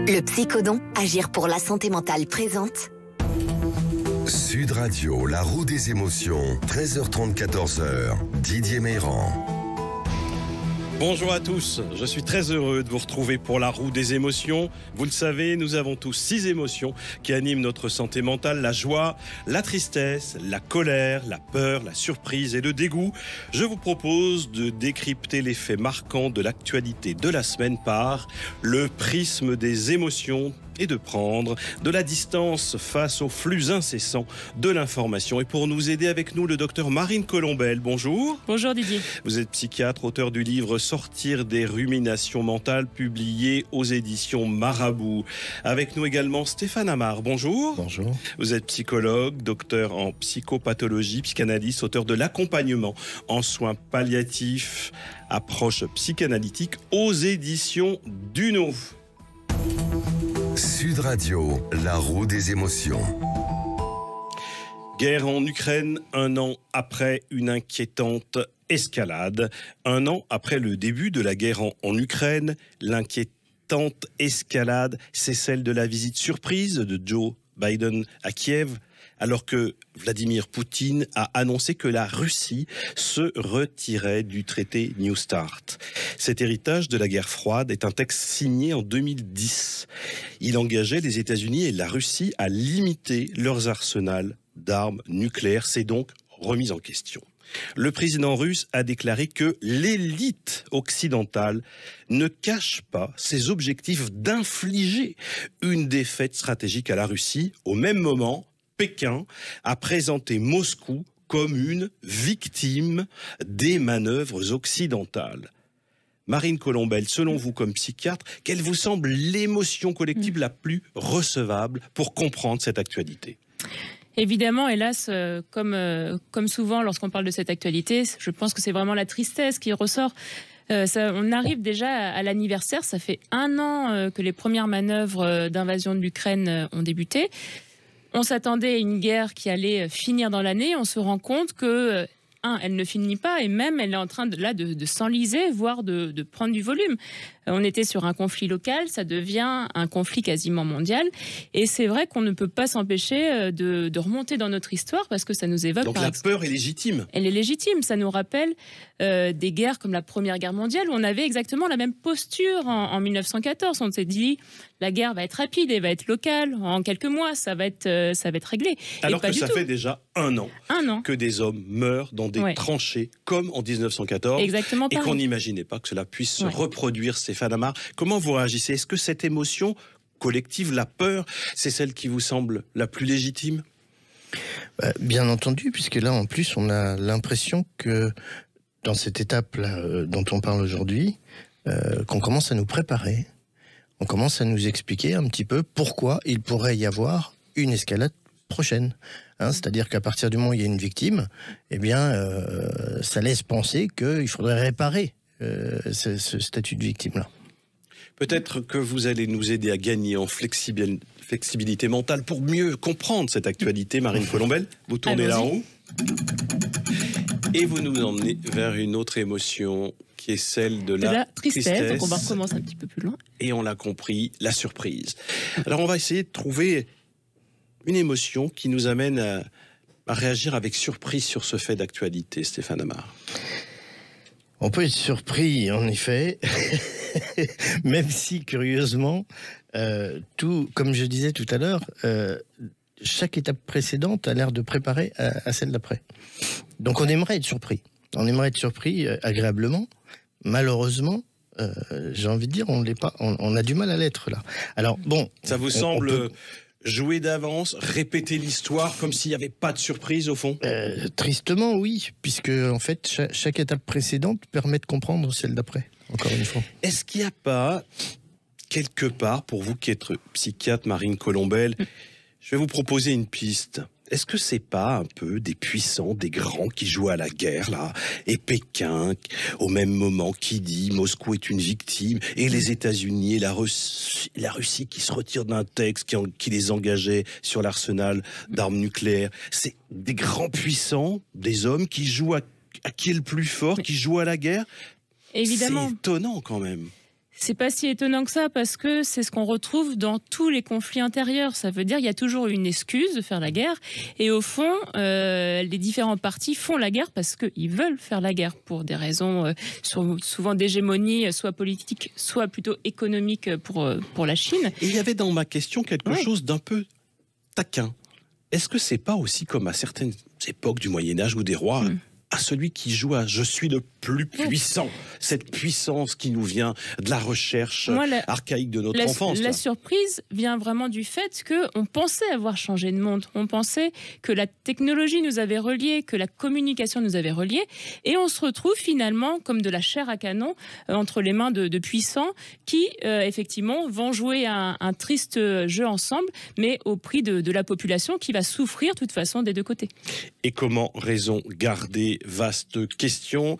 Le Psychodon, agir pour la santé mentale présente. Sud Radio, la roue des émotions, 13h30, 14h, Didier Meyran. Bonjour à tous, je suis très heureux de vous retrouver pour la roue des émotions. Vous le savez, nous avons tous 6 émotions qui animent notre santé mentale: la joie, la tristesse, la colère, la peur, la surprise et le dégoût. Je vous propose de décrypter les faits marquants de l'actualité de la semaine par le prisme des émotions et de prendre de la distance face au flux incessant de l'information. Et pour nous aider, avec nous, le docteur Marine Colombel. Bonjour. Bonjour Didier. Vous êtes psychiatre, auteur du livre Sortir des ruminations mentales, publié aux éditions Marabout. Avec nous également Stéphane Amar. Bonjour. Bonjour. Vous êtes psychologue, docteur en psychopathologie, psychanalyste, auteur de l'accompagnement en soins palliatifs, approche psychanalytique aux éditions Duno. Sud Radio, la roue des émotions. Guerre en Ukraine, 1 an après une inquiétante escalade. 1 an après le début de la guerre en Ukraine, l'inquiétante escalade, c'est celle de la visite surprise de Joe Biden à Kiev, alors que Vladimir Poutine a annoncé que la Russie se retirait du traité New Start. Cet héritage de la guerre froide est un texte signé en 2010. Il engageait les États-Unis et la Russie à limiter leurs arsenals d'armes nucléaires. C'est donc remis en question. Le président russe a déclaré que l'élite occidentale ne cache pas ses objectifs d'infliger une défaite stratégique à la Russie. Au même moment, Pékin a présenté Moscou comme une victime des manœuvres occidentales. Marine Colombel, selon vous comme psychiatre, quelle vous semble l'émotion collective la plus recevable pour comprendre cette actualité ? Évidemment, hélas, comme souvent lorsqu'on parle de cette actualité, je pense que c'est vraiment la tristesse qui ressort. On arrive déjà à l'anniversaire, ça fait 1 an que les premières manœuvres d'invasion de l'Ukraine ont débuté. On s'attendait à une guerre qui allait finir dans l'année. On se rend compte que, elle ne finit pas et même elle est en train de s'enliser, voire de prendre du volume. On était sur un conflit local, ça devient un conflit quasiment mondial. Et c'est vrai qu'on ne peut pas s'empêcher de remonter dans notre histoire parce que ça nous évoque... Donc la peur est légitime. Elle est légitime. Ça nous rappelle des guerres comme la Première Guerre mondiale où on avait exactement la même posture en 1914. On s'est dit, la guerre va être rapide et va être locale. En quelques mois, ça va être réglé. Alors que ça fait déjà 1 an que des hommes meurent dans des tranchées comme en 1914. Exactement et pareil. qu'on n'imaginait pas que cela puisse se reproduire. Stéphane Amar, comment vous réagissez ? Est-ce que cette émotion collective, la peur, c'est celle qui vous semble la plus légitime ? Bien entendu, puisque là, en plus, on a l'impression que dans cette étape-là dont on parle aujourd'hui, qu'on commence à nous préparer, on commence à nous expliquer un petit peu pourquoi il pourrait y avoir une escalade prochaine. C'est-à-dire qu'à partir du moment où il y a une victime, eh bien, ça laisse penser qu'il faudrait réparer ce statut de victime-là. Peut-être que vous allez nous aider à gagner en flexibilité mentale pour mieux comprendre cette actualité, Marine Colombel. Vous tournez la roue et vous nous emmenez vers une autre émotion qui est celle de la tristesse. Donc on va recommencer un petit peu plus loin. Et on l'a compris, la surprise. Alors on va essayer de trouver une émotion qui nous amène à réagir avec surprise sur ce fait d'actualité, Stéphane Amar. On peut être surpris, en effet, même si, curieusement, comme je disais tout à l'heure, chaque étape précédente a l'air de préparer à celle d'après. Donc on aimerait être surpris. On aimerait être surpris agréablement. Malheureusement, j'ai envie de dire, on l'est pas. On a du mal à l'être, là. Alors, bon... Ça vous semble... jouer d'avance, répéter l'histoire comme s'il n'y avait pas de surprise au fond ? Tristement, oui, puisque en fait, chaque étape précédente permet de comprendre celle d'après, encore une fois. Est-ce qu'il n'y a pas, quelque part, pour vous qui êtes psychiatre, Marine Colombel, je vais vous proposer une piste. Est-ce que c'est pas un peu des puissants, des grands qui jouent à la guerre, là, et Pékin, au même moment, qui dit Moscou est une victime, et les États-Unis et la Russie qui se retirent d'un texte qui les engageait sur l'arsenal d'armes nucléaires. C'est des grands puissants, des hommes qui jouent à qui est le plus fort, qui jouent à la guerre. Évidemment. C'est étonnant quand même. C'est pas si étonnant que ça, parce que c'est ce qu'on retrouve dans tous les conflits intérieurs. Ça veut dire qu'il y a toujours une excuse de faire la guerre. Et au fond, les différents partis font la guerre parce qu'ils veulent faire la guerre pour des raisons souvent d'hégémonie, soit politique, soit plutôt économique pour la Chine. Et il y avait dans ma question quelque chose d'un peu taquin. Est-ce que c'est pas aussi comme à certaines époques du Moyen-Âge ou des rois, à celui qui joue à « je suis le plus puissant », cette puissance qui nous vient de la recherche archaïque de notre enfance. La surprise vient vraiment du fait qu'on pensait avoir changé de monde. On pensait que la technologie nous avait reliés, que la communication nous avait reliés, et on se retrouve finalement comme de la chair à canon entre les mains de puissants qui, effectivement, vont jouer un triste jeu ensemble, mais au prix de la population qui va souffrir de toute façon des deux côtés. Et comment raison garder? Vaste question.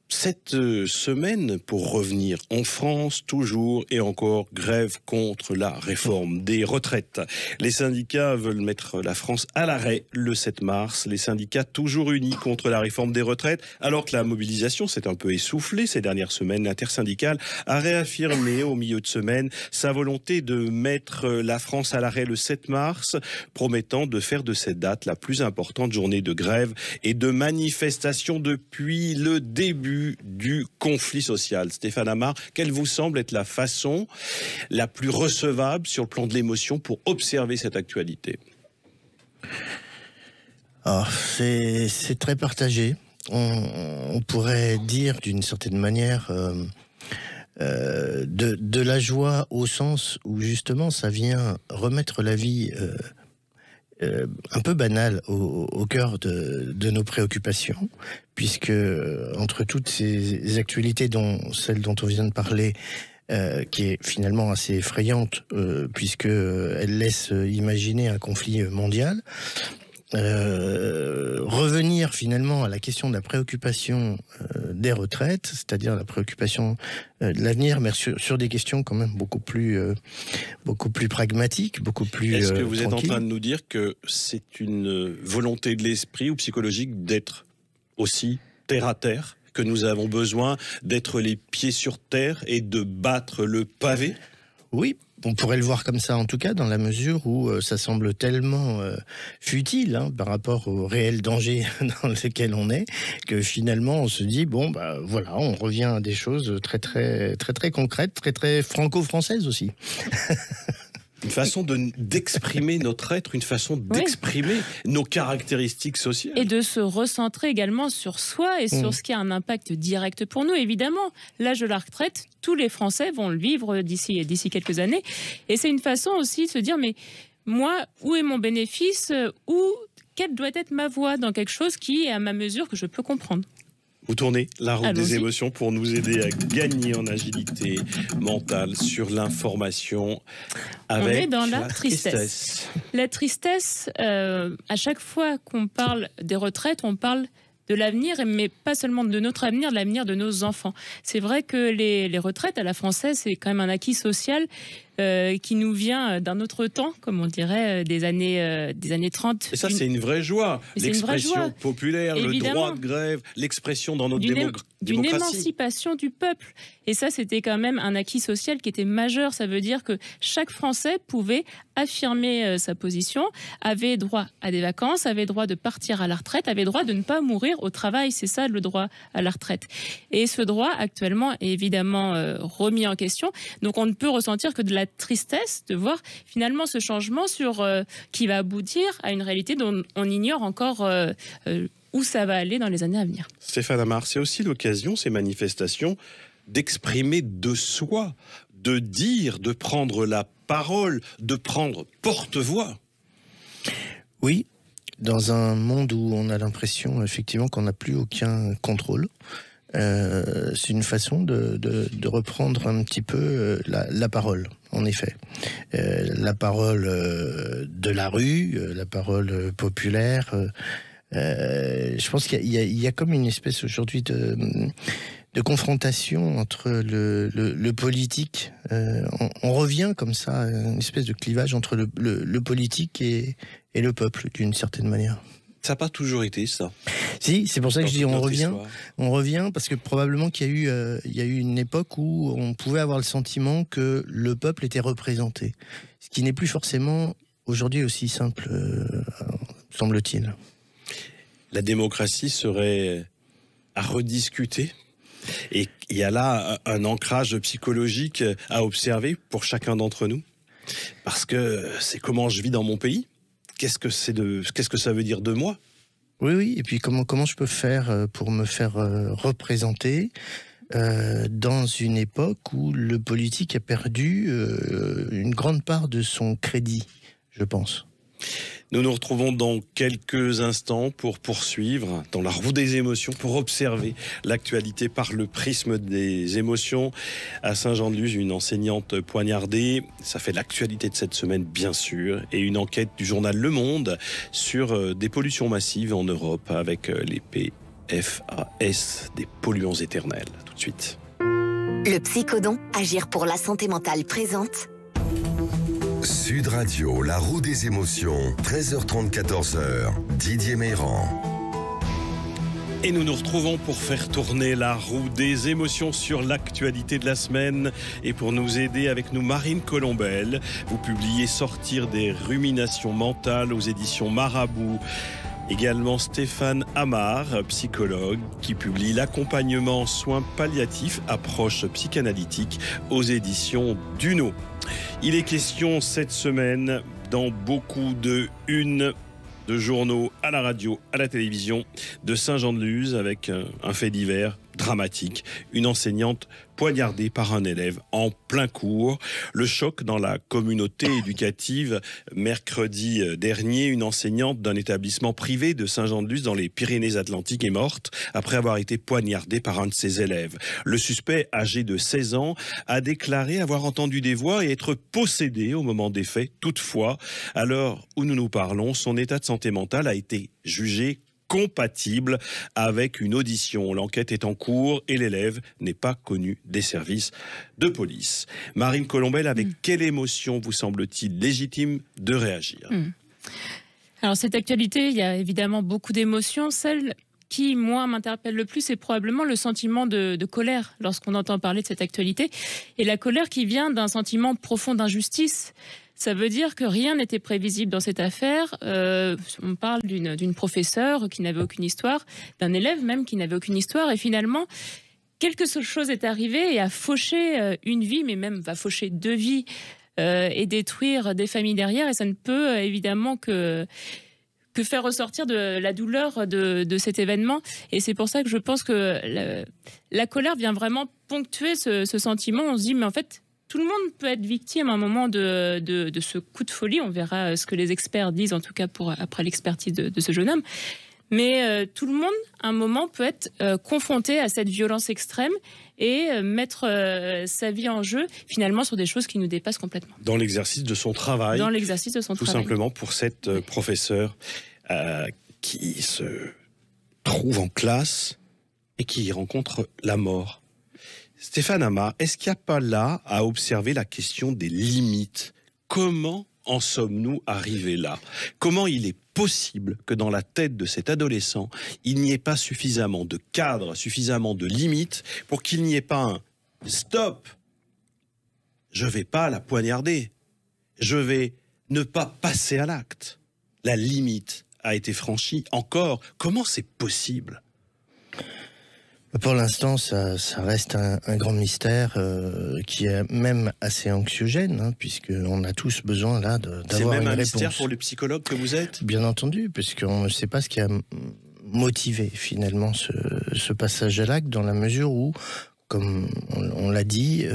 Cette semaine, pour revenir en France, toujours et encore, grève contre la réforme des retraites. Les syndicats veulent mettre la France à l'arrêt le 7 mars. Les syndicats toujours unis contre la réforme des retraites. Alors que la mobilisation s'est un peu essoufflée ces dernières semaines, l'intersyndicale a réaffirmé au milieu de semaine sa volonté de mettre la France à l'arrêt le 7 mars, promettant de faire de cette date la plus importante journée de grève et de manifestation depuis le début du conflit social. Stéphane Amar, quelle vous semble être la façon la plus recevable sur le plan de l'émotion pour observer cette actualité? C'est très partagé. On pourrait dire d'une certaine manière de la joie au sens où justement ça vient remettre la vie un peu banal au cœur de nos préoccupations, puisque entre toutes ces actualités, dont celle dont on vient de parler, qui est finalement assez effrayante, puisque elle laisse imaginer un conflit mondial, revenir finalement à la question de la préoccupation des retraites, c'est-à-dire la préoccupation de l'avenir, mais sur des questions quand même beaucoup plus pragmatiques, beaucoup plus Est-ce que vous êtes en tranquilles. train de nous dire que c'est une volonté de l'esprit ou psychologique d'être aussi terre à terre, que nous avons besoin d'être les pieds sur terre et de battre le pavé? Oui, on pourrait le voir comme ça en tout cas, dans la mesure où ça semble tellement futile par rapport au réel danger dans lequel on est, que finalement on se dit bon bah voilà, on revient à des choses très concrètes, très franco-françaises aussi. Une façon d'exprimer notre être, une façon d'exprimer nos caractéristiques sociales. Et de se recentrer également sur soi et sur ce qui a un impact direct pour nous. Évidemment, l'âge de la retraite, tous les Français vont le vivre d'ici quelques années. Et c'est une façon aussi de se dire, mais moi, où est mon bénéfice? Quelle doit être ma voix dans quelque chose qui est à ma mesure, que je peux comprendre? Vous tournez la roue des émotions pour nous aider à gagner en agilité mentale sur l'information avec on est dans la tristesse. La tristesse, à chaque fois qu'on parle des retraites, on parle de l'avenir, mais pas seulement de notre avenir, de l'avenir de nos enfants. C'est vrai que les retraites à la française, c'est quand même un acquis social qui nous vient d'un autre temps, comme on dirait, des années 30. Et ça, c'est une vraie joie. L'expression populaire, évidemment, le droit de grève, l'expression dans notre démocratie. D'une émancipation du peuple. Et ça, c'était quand même un acquis social qui était majeur. Ça veut dire que chaque Français pouvait affirmer sa position, avait droit à des vacances, avait droit de partir à la retraite, avait droit de ne pas mourir au travail. C'est ça, le droit à la retraite. Et ce droit, actuellement, est évidemment remis en question. Donc, on ne peut ressentir que de la tristesse de voir finalement ce changement qui va aboutir à une réalité dont on ignore encore où ça va aller dans les années à venir. Stéphane Amar, c'est aussi l'occasion, ces manifestations, d'exprimer de soi, de dire, de prendre la parole, de prendre porte-voix. Oui, dans un monde où on a l'impression effectivement qu'on n'a plus aucun contrôle. C'est une façon de reprendre un petit peu la parole, en effet. La parole de la rue, la parole populaire. Je pense qu'il y a comme une espèce aujourd'hui de confrontation entre le politique. On revient comme ça à une espèce de clivage entre le politique et le peuple, d'une certaine manière. Ça n'a pas toujours été ça. Si, c'est pour ça que je dis Dans on notre revient. histoire. On revient parce que probablement qu'il y a eu une époque où on pouvait avoir le sentiment que le peuple était représenté. Ce qui n'est plus forcément aujourd'hui aussi simple, semble-t-il. La démocratie serait à rediscuter. Et il y a là un ancrage psychologique à observer pour chacun d'entre nous. Parce que c'est comment je vis dans mon pays. Qu'est-ce que ça veut dire de moi? Oui, et puis comment je peux faire pour me faire représenter dans une époque où le politique a perdu une grande part de son crédit, je pense. Nous nous retrouvons dans quelques instants pour poursuivre dans la roue des émotions, pour observer l'actualité par le prisme des émotions. À Saint-Jean-de-Luz, une enseignante poignardée, ça fait l'actualité de cette semaine bien sûr, et une enquête du journal Le Monde sur des pollutions massives en Europe avec les PFAS, des polluants éternels. Tout de suite. Le Psychodon, agir pour la santé mentale présente. Sud Radio, la roue des émotions, 13h30, 14h, Didier Meyran. Et nous nous retrouvons pour faire tourner la roue des émotions sur l'actualité de la semaine. Et pour nous aider avec nous, Marine Colombel. Vous publiez Sortir des ruminations mentales aux éditions Marabout. Également Stéphane Amar, psychologue, qui publie L'accompagnement soins palliatifs, approche psychanalytique aux éditions Duno. Il est question cette semaine dans beaucoup de unes de journaux à la radio, à la télévision de Saint-Jean-de-Luz avec un fait divers dramatique. Une enseignante poignardée par un élève en plein cours. Le choc dans la communauté éducative. Mercredi dernier, une enseignante d'un établissement privé de Saint-Jean-de-Luz dans les Pyrénées-Atlantiques est morte après avoir été poignardée par un de ses élèves. Le suspect, âgé de 16 ans, a déclaré avoir entendu des voix et être possédé au moment des faits. Toutefois, à l'heure où nous nous parlons, son état de santé mentale a été jugé compatible avec une audition. L'enquête est en cours et l'élève n'est pas connu des services de police. Marine Colombel, avec quelle émotion vous semble-t-il légitime de réagir? Alors cette actualité, il y a évidemment beaucoup d'émotions. Celle qui, moi, m'interpelle le plus, c'est probablement le sentiment de colère lorsqu'on entend parler de cette actualité. Et la colère qui vient d'un sentiment profond d'injustice. Ça veut dire que rien n'était prévisible dans cette affaire. On parle d'une professeure qui n'avait aucune histoire, d'un élève même qui n'avait aucune histoire. Et finalement, quelque chose est arrivé et a fauché une vie, mais même va faucher 2 vies et détruire des familles derrière. Et ça ne peut évidemment que faire ressortir de la douleur de cet événement. Et c'est pour ça que je pense que la colère vient vraiment ponctuer ce sentiment. On se dit, mais en fait, tout le monde peut être victime à un moment de ce coup de folie. On verra ce que les experts disent, en tout cas après l'expertise de ce jeune homme. Mais tout le monde, à un moment, peut être confronté à cette violence extrême et mettre sa vie en jeu, finalement, sur des choses qui nous dépassent complètement. Dans l'exercice de son travail. Dans l'exercice de son tout travail. Tout simplement pour cette professeure qui se trouve en classe et qui rencontre la mort. Stéphane Amar, est-ce qu'il n'y a pas là à observer la question des limites? Comment en sommes-nous arrivés là? Comment il est possible que dans la tête de cet adolescent, il n'y ait pas suffisamment de cadres, suffisamment de limites pour qu'il n'y ait pas un « stop, je ne vais pas la poignarder, je vais ne pas passer à l'acte ». La limite a été franchie. Encore, comment c'est possible? Pour l'instant, ça reste un grand mystère qui est même assez anxiogène, hein, puisqu'on a tous besoin là d'avoir une réponse. C'est même un mystère pour le psychologue que vous êtes? Bien entendu, puisqu'on ne sait pas ce qui a motivé finalement ce passage à l'acte, dans la mesure où, comme on l'a dit,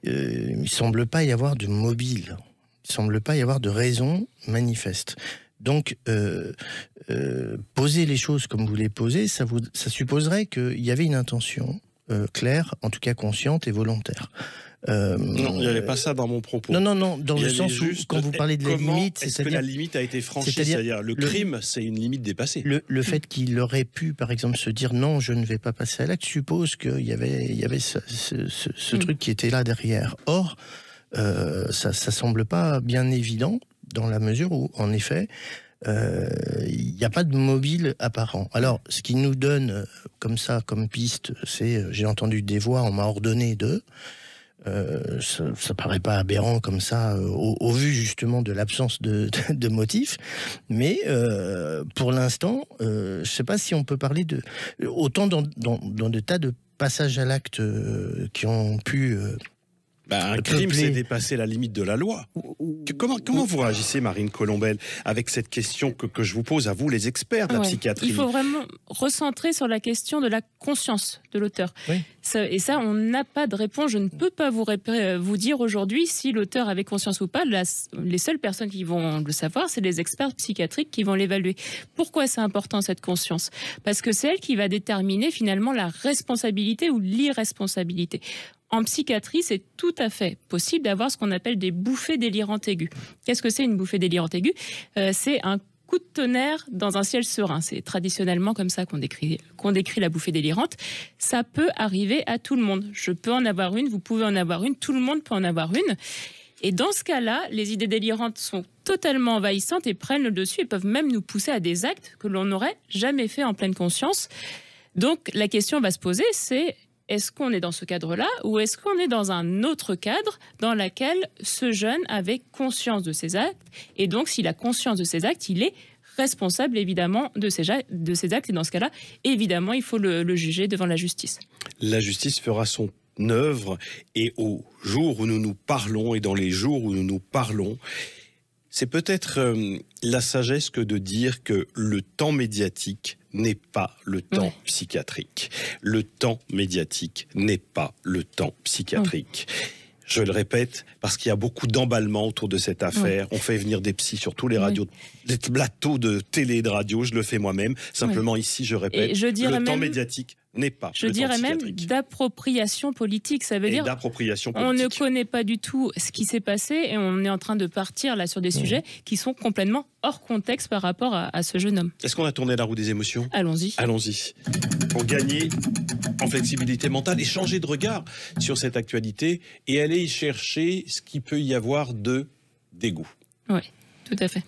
il ne semble pas y avoir de mobile, il ne semble pas y avoir de raison manifeste. Donc, poser les choses comme vous les posez, ça supposerait qu'il y avait une intention claire, en tout cas consciente et volontaire. Non, il n'y avait pas ça dans mon propos. Non, dans le sens où, quand vous parlez de la limite... Est-ce que la limite a été franchie? C'est-à-dire le crime, c'est une limite dépassée. Le fait qu'il aurait pu, par exemple, se dire « non, je ne vais pas passer à l'acte », suppose qu'il y avait ce truc qui était là derrière. Or, ça ne semble pas bien évident, dans la mesure où, en effet, il n'y a pas de mobile apparent. Alors, ce qui nous donne comme ça, comme piste, c'est, j'ai entendu des voix, on m'a ordonné de... ça paraît pas aberrant comme ça, au vu justement de l'absence de motifs, mais pour l'instant, je sais pas si on peut parler de... Autant dans des tas de passages à l'acte qui ont pu... un crime, c'est dépasser la limite de la loi. Comment vous réagissez, Marine Colombel, avec cette question que je vous pose à vous, les experts de la psychiatrie? Il faut vraiment recentrer sur la question de la conscience de l'auteur. Oui. Et ça, on n'a pas de réponse. Je ne peux pas vous dire aujourd'hui si l'auteur avait conscience ou pas. Les seules personnes qui vont le savoir, c'est les experts psychiatriques qui vont l'évaluer. Pourquoi c'est important, cette conscience? Parce que c'est elle qui va déterminer finalement la responsabilité ou l'irresponsabilité. En psychiatrie, c'est tout à fait possible d'avoir ce qu'on appelle des bouffées délirantes aiguës. Qu'est-ce que c'est une bouffée délirante aiguë? C'est un coup de tonnerre dans un ciel serein. C'est traditionnellement comme ça qu'on décrit la bouffée délirante. Ça peut arriver à tout le monde. Je peux en avoir une, vous pouvez en avoir une, tout le monde peut en avoir une. Et dans ce cas-là, les idées délirantes sont totalement envahissantes et prennent le dessus et peuvent même nous pousser à des actes que l'on n'aurait jamais fait en pleine conscience. Donc la question va se poser, c'est: est-ce qu'on est dans ce cadre-là ou est-ce qu'on est dans un autre cadre dans lequel ce jeune avait conscience de ses actes? Et donc, s'il a conscience de ses actes, il est responsable évidemment de ses actes. Et dans ce cas-là, évidemment, il faut le juger devant la justice. La justice fera son œuvre, et au jour où nous nous parlons et dans les jours où nous nous parlons, c'est peut-être la sagesse que de dire que le temps médiatique n'est pas le temps psychiatrique. Le temps médiatique n'est pas le temps psychiatrique. Je le répète, parce qu'il y a beaucoup d'emballement autour de cette affaire. On fait venir des psys sur tous les radios, les plateaux de télé et de radio. Je le fais moi-même. Simplement ici, je répète, le temps médiatique n'est pas le temps psychiatrique. Je dirais même d'appropriation politique. Ça veut dire on ne connaît pas du tout ce qui s'est passé et on est en train de partir là sur des sujets qui sont complètement hors contexte par rapport à ce jeune homme. Est-ce qu'on a tourné la roue des émotions? Allons-y. Allons-y. Pour gagner en flexibilité mentale et changer de regard sur cette actualité et aller y chercher ce qu'il peut y avoir de dégoût. Oui, tout à fait.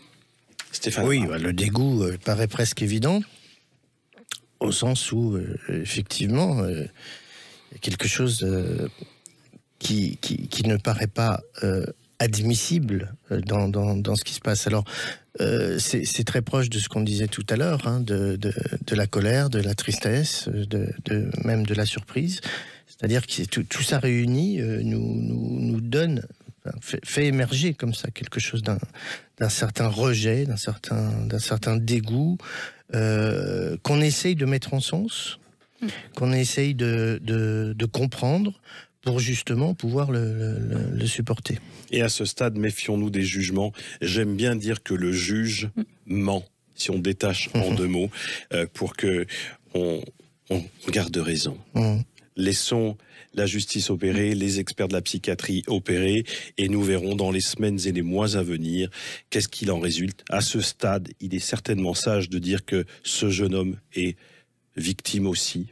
Stéphane. Oui, le dégoût paraît presque évident, au sens où, effectivement, il y a quelque chose qui ne paraît pas admissible dans ce qui se passe. Alors, c'est très proche de ce qu'on disait tout à l'heure, hein, de la colère, de la tristesse, même de la surprise. C'est-à-dire que tout ça réuni nous donne, fait émerger comme ça quelque chose d'un certain rejet, d'un certain dégoût, qu'on essaye de mettre en sens, qu'on essaye de comprendre pour justement pouvoir le supporter. Et à ce stade, méfions-nous des jugements. J'aime bien dire que le juge ment, si on détache en deux mots, pour que on garde raison. Laissons la justice opérer, les experts de la psychiatrie opérer, et nous verrons dans les semaines et les mois à venir qu'est-ce qu'il en résulte. À ce stade, il est certainement sage de dire que ce jeune homme est victime aussi,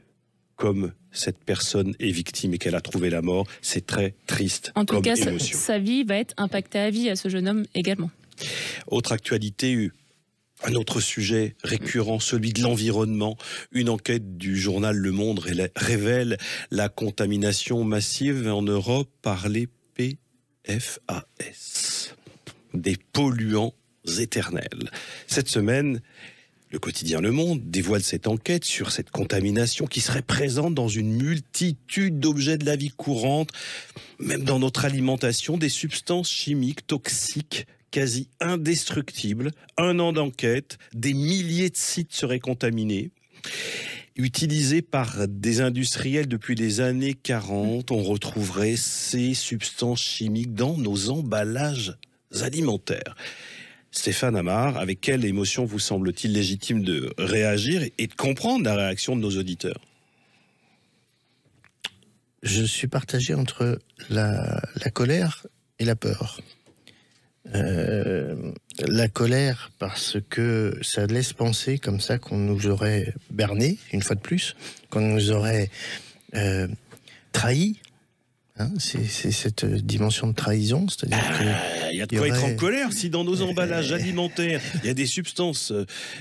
comme cette personne est victime et qu'elle a trouvé la mort. C'est très triste comme émotion. En tout cas, sa vie va être impactée à vie à ce jeune homme également. Autre actualité, un autre sujet récurrent, celui de l'environnement. Une enquête du journal Le Monde révèle la contamination massive en Europe par les PFAS, des polluants éternels. Cette semaine, le quotidien Le Monde dévoile cette enquête sur cette contamination qui serait présente dans une multitude d'objets de la vie courante, même dans notre alimentation, des substances chimiques toxiques quasi indestructibles. 1 an d'enquête, des milliers de sites seraient contaminés. Utilisés par des industriels depuis les années 40, on retrouverait ces substances chimiques dans nos emballages alimentaires. Stéphane Amar, avec quelle émotion vous semble-t-il légitime de réagir et de comprendre la réaction de nos auditeurs? Je suis partagé entre la colère et la peur. La colère parce que ça laisse penser comme ça qu'on nous aurait berné, une fois de plus, qu'on nous aurait trahi, Hein, c'est cette dimension de trahison, c'est-à-dire Il y a de quoi être en colère si dans nos emballages alimentaires, il y a des substances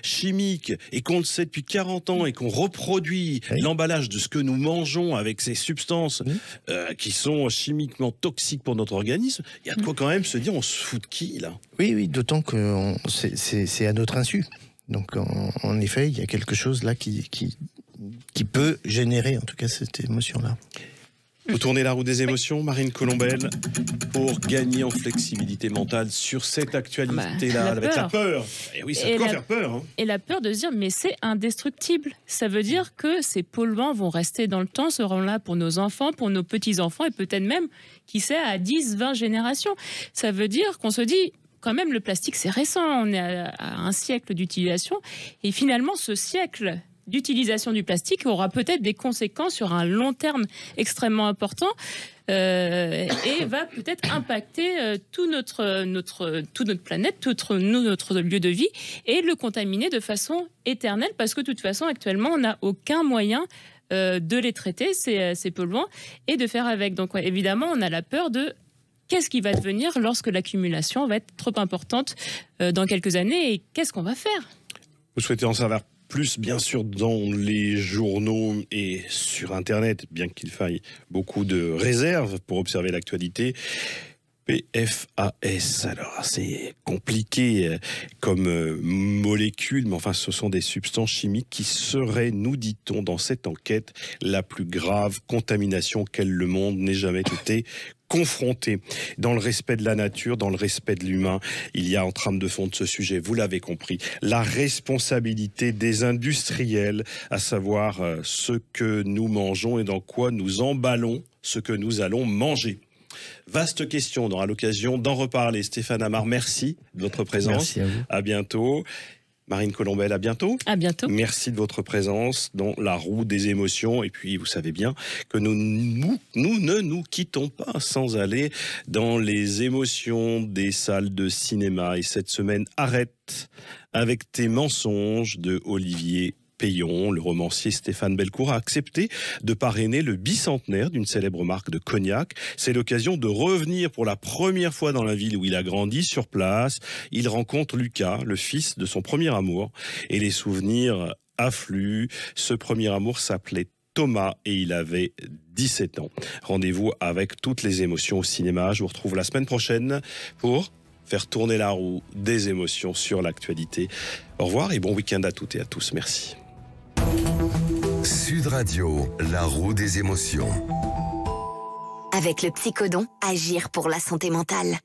chimiques et qu'on le sait depuis 40 ans et qu'on reproduit l'emballage de ce que nous mangeons avec ces substances qui sont chimiquement toxiques pour notre organisme. Il y a de quoi quand même se dire, on se fout de qui là? Oui, d'autant que c'est à notre insu. Donc en effet, il y a quelque chose là qui peut générer en tout cas cette émotion-là. Vous tournez la roue des émotions, Marine Colombel, pour gagner en flexibilité mentale sur cette actualité-là, avec la peur. Et oui, ça doit faire peur. Hein. Et la peur de se dire, mais c'est indestructible. Ça veut dire que ces polluants vont rester dans le temps, seront là pour nos enfants, pour nos petits-enfants, et peut-être même, qui sait, à 10, 20 générations. Ça veut dire qu'on se dit, quand même, le plastique, c'est récent. On est à un siècle d'utilisation. Et finalement, ce siècle d'utilisation du plastique aura peut-être des conséquences sur un long terme extrêmement important et va peut-être impacter toute notre planète, notre lieu de vie et le contaminer de façon éternelle parce que de toute façon actuellement on n'a aucun moyen de les traiter, ces polluants, et de faire avec. Donc ouais, évidemment on a la peur de qu'est-ce qui va devenir lorsque l'accumulation va être trop importante dans quelques années et qu'est-ce qu'on va faire? Vous souhaitez en savoir plus, bien sûr, dans les journaux et sur Internet, bien qu'il faille beaucoup de réserves pour observer l'actualité. PFAS, alors c'est compliqué comme molécule, mais enfin ce sont des substances chimiques qui seraient, nous dit-on dans cette enquête, la plus grave contamination auquel le monde n'ait jamais été confronté. Dans le respect de la nature, dans le respect de l'humain, il y a en trame de fond de ce sujet, vous l'avez compris, la responsabilité des industriels, à savoir ce que nous mangeons et dans quoi nous emballons ce que nous allons manger. Vaste question, on aura l'occasion d'en reparler. Stéphane Amar, merci de votre présence. Merci à vous. À bientôt. Marine Colombel, à bientôt. À bientôt. Merci de votre présence dans la roue des émotions. Et puis, vous savez bien que nous ne nous quittons pas sans aller dans les émotions des salles de cinéma. Et cette semaine, Arrête avec tes mensonges de Olivier Payon. Le romancier Stéphane Belcourt a accepté de parrainer le bicentenaire d'une célèbre marque de cognac. C'est l'occasion de revenir pour la première fois dans la ville où il a grandi. Sur place, il rencontre Lucas, le fils de son premier amour, et les souvenirs affluent. Ce premier amour s'appelait Thomas et il avait 17 ans. Rendez-vous avec toutes les émotions au cinéma. Je vous retrouve la semaine prochaine pour faire tourner la roue des émotions sur l'actualité. Au revoir et bon week-end à toutes et à tous. Merci. Sud Radio, la roue des émotions. Avec le Psychodon, agir pour la santé mentale.